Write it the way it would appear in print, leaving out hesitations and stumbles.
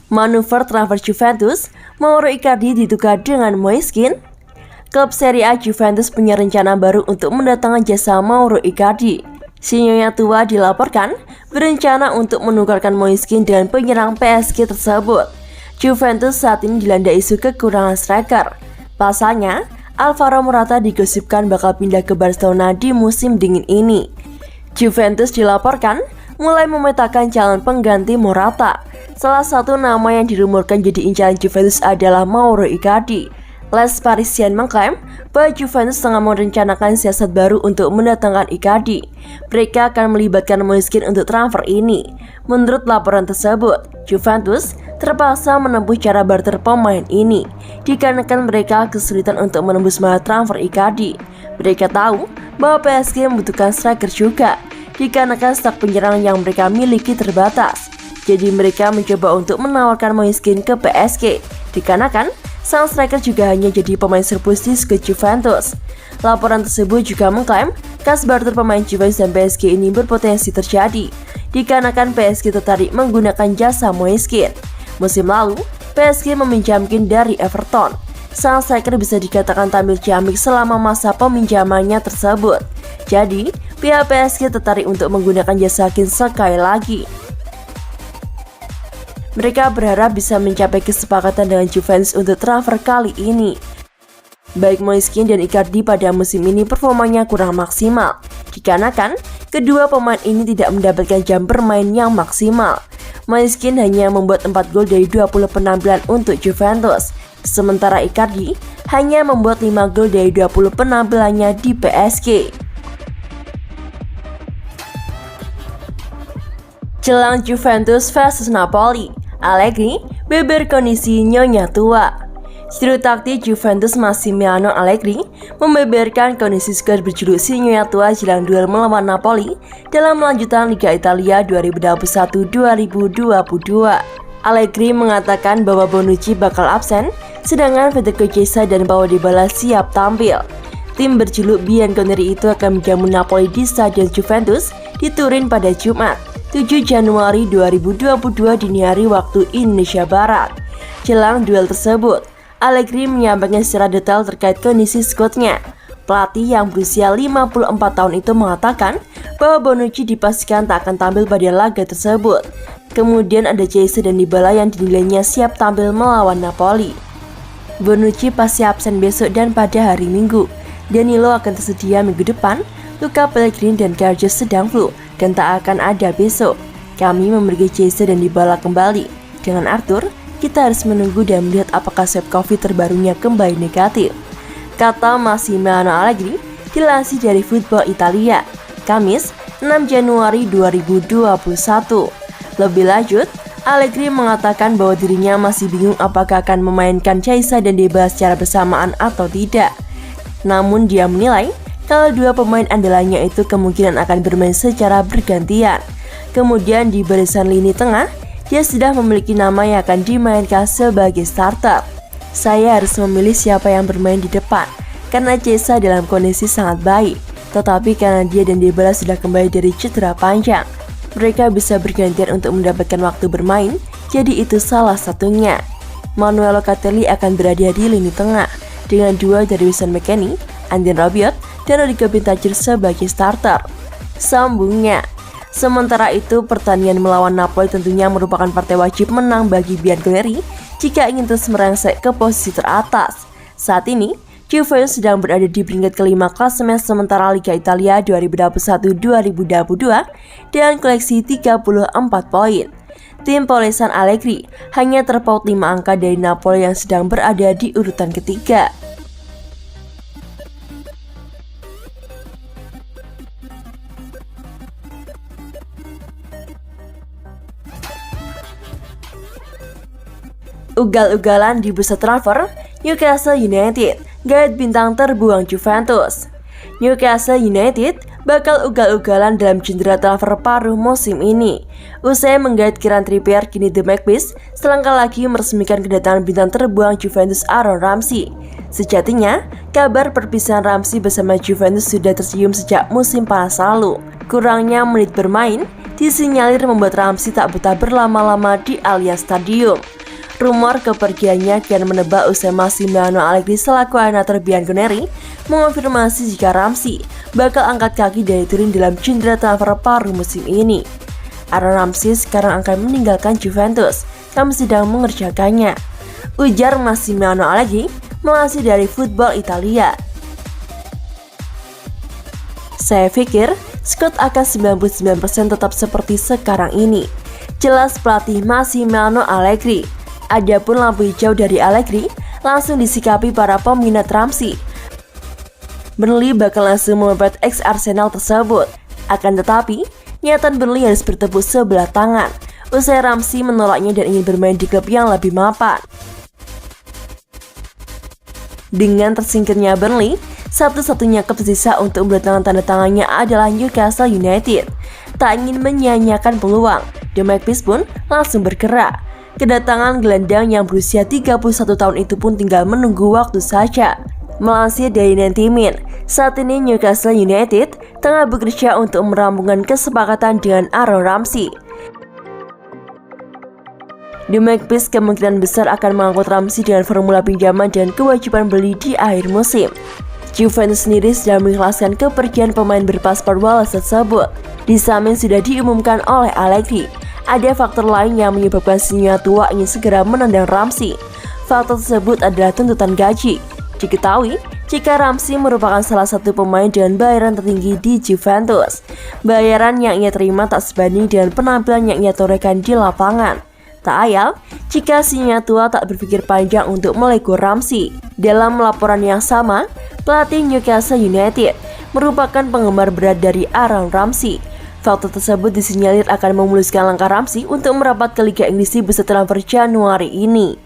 Manuver transfer Juventus, Mauro Icardi ditukar dengan Moiskin. Klub Serie A Juventus punya rencana baru untuk mendatangkan jasa Mauro Icardi. Si Nyonya tua dilaporkan berencana untuk menukarkan Moiskin dengan penyerang PSG tersebut. Juventus saat ini dilanda isu kekurangan striker. Pasalnya, Alvaro Morata digosipkan bakal pindah ke Barcelona di musim dingin ini. Juventus dilaporkan mulai memetakan calon pengganti Morata. Salah satu nama yang dirumorkan jadi incaran Juventus adalah Mauro Icardi. Les Parisiens mengklaim bahwa Juventus tengah merencanakan siasat baru untuk mendatangkan Icardi. Mereka akan melibatkan Moiskin untuk transfer ini. Menurut laporan tersebut, Juventus terpaksa menempuh cara barter pemain ini dikarenakan mereka kesulitan untuk menembus mahar transfer Icardi. Mereka tahu bahwa PSG membutuhkan striker juga dikarenakan stok penyerang yang mereka miliki terbatas. Jadi mereka mencoba untuk menawarkan Moiskin ke PSG dikarenakan sang striker juga hanya jadi pemain surplusis ke Juventus. Laporan tersebut juga mengklaim kas barter pemain Juventus dan PSG ini berpotensi terjadi dikarenakan PSG tertarik menggunakan jasa Moiskin. Musim lalu, PSG meminjamkan dari Everton. Sang striker bisa dikatakan tampil ciamik selama masa peminjamannya tersebut. Jadi, pihak PSG tertarik untuk menggunakan jasa Kin sekali lagi. Mereka berharap bisa mencapai kesepakatan dengan Juventus untuk transfer kali ini. Baik Moiskin dan Icardi pada musim ini performanya kurang maksimal, dikarenakan kedua pemain ini tidak mendapatkan jam bermain yang maksimal. Moiskin hanya membuat 4 gol dari 20 penampilan untuk Juventus, sementara Icardi hanya membuat 5 gol dari 20 penampilannya di PSG. Jelang Juventus versus Napoli, Allegri beber kondisi Nyonya tua. Juru taktik Juventus Massimiliano Allegri membeberkan kondisi skuad berjuluk si Nyonya tua jelang duel melawan Napoli dalam lanjutan Liga Italia 2021-2022. Allegri mengatakan bahwa Bonucci bakal absen, sedangkan Federico Chiesa dan Paulo Dybala siap tampil. Tim berjuluk Bianconeri itu akan menjamu Napoli di Stadion Juventus di Turin pada Jumat 7 Januari 2022 dini hari waktu Indonesia Barat. Jelang duel tersebut, Allegri menyampaikan secara detail terkait kondisi skuadnya. Pelatih yang berusia 54 tahun itu mengatakan bahwa Bonucci dipastikan tak akan tampil pada laga tersebut. Kemudian ada Chiesa dan Dybala yang dinilainya siap tampil melawan Napoli. Bonucci pasti absen besok dan pada hari Minggu. Danilo akan tersedia minggu depan. Luka Pellegrini dan Garjos sedang flu dan tak akan ada besok. Kami memiliki Chiesa dan Dybala kembali. Dengan Arthur, kita harus menunggu dan melihat apakah swab COVID terbarunya kembali negatif, kata Massimiliano Allegri dilansir dari Football Italia, Kamis 6 Januari 2021. Lebih lanjut, Allegri mengatakan bahwa dirinya masih bingung apakah akan memainkan Chiesa dan Dybala secara bersamaan atau tidak. Namun dia menilai kalau dua pemain andalannya itu kemungkinan akan bermain secara bergantian. Kemudian di barisan lini tengah, dia sudah memiliki nama yang akan dimainkan sebagai starter. Saya harus memilih siapa yang bermain di depan, karena Chiesa dalam kondisi sangat baik. Tetapi karena dia dan Dybala sudah kembali dari cedera panjang, mereka bisa bergantian untuk mendapatkan waktu bermain, jadi itu salah satunya. Manuel Locatelli akan berada di lini tengah, dengan dua dari Wissam McKennie, André Rabiot, dan Rodrigo Bentancur sebagai starter. Sambungnya. Sementara itu, pertandingan melawan Napoli tentunya merupakan partai wajib menang bagi Bianconeri jika ingin terus merangsek ke posisi teratas. Saat ini, Juventus sedang berada di peringkat kelima klasemen sementara Liga Italia 2021-2022 dengan koleksi 34 poin. Tim Polesan Allegri hanya terpaut 5 angka dari Napoli yang sedang berada di urutan ketiga. Ugal-ugalan di bursa transfer, Newcastle United, gait bintang terbuang Juventus. Newcastle United bakal ugal-ugalan dalam jendela transfer paruh musim ini. Usai menggait Kieran Trippier, kini The Magpies selangkah lagi meresmikan kedatangan bintang terbuang Juventus Aaron Ramsey. Sejatinya, kabar perpisahan Ramsey bersama Juventus sudah tercium sejak musim panas lalu. Kurangnya menit bermain disinyalir membuat Ramsey tak betah berlama-lama di Allianz Stadium. Rumor kepergiannya kian menebak usai Massimiliano Allegri selaku anator Bianconeri mengonfirmasi jika Ramsey bakal angkat kaki dari Turin dalam jendela transfer paruh musim ini. Aaron Ramsey sekarang akan meninggalkan Juventus, kami sedang mengerjakannya, ujar Massimiliano Allegri melansir dari Football Italia. Saya pikir Scott akan 99% tetap seperti sekarang ini, jelas pelatih Massimiliano Allegri. Adapun lampu hijau dari Allegri langsung disikapi para peminat Ramsey. Burnley bakal langsung memepet ex-Arsenal tersebut. Akan tetapi, niatan Burnley harus bertepuk sebelah tangan usai Ramsey menolaknya dan ingin bermain di klub yang lebih mapan. Dengan tersingkirnya Burnley, satu-satunya klub tersisa untuk mendatangkan tanda tangannya adalah Newcastle United. Tak ingin menyia-nyiakan peluang, The Magpies pun langsung bergerak. Kedatangan gelandang yang berusia 31 tahun itu pun tinggal menunggu waktu saja. Melansir dari 90 Min, saat ini Newcastle United tengah bekerja untuk merampungkan kesepakatan dengan Aaron Ramsey. The Magpies kemungkinan besar akan mengangkut Ramsey dengan formula pinjaman dan kewajiban beli di akhir musim. Juventus sendiri sudah mengikhlaskan kepergian pemain berpaspor Wales tersebut. Di samping sudah diumumkan oleh Allegri, ada faktor lain yang menyebabkan Sinyo tua ingin segera menendang Ramsey. Faktor tersebut adalah tuntutan gaji. Diketahui jika Ramsey merupakan salah satu pemain dengan bayaran tertinggi di Juventus. Bayaran yang ia terima tak sebanding dengan penampilan yang ia torehkan di lapangan. Tak ayal jika Sinyo tua tak berpikir panjang untuk melego Ramsey. Dalam laporan yang sama, pelatih Newcastle United merupakan penggemar berat dari Aaron Ramsey. Faktor tersebut disinyalir akan memuluskan langkah Ramsey untuk merapat ke Liga Inggris di bursa transfer Januari ini.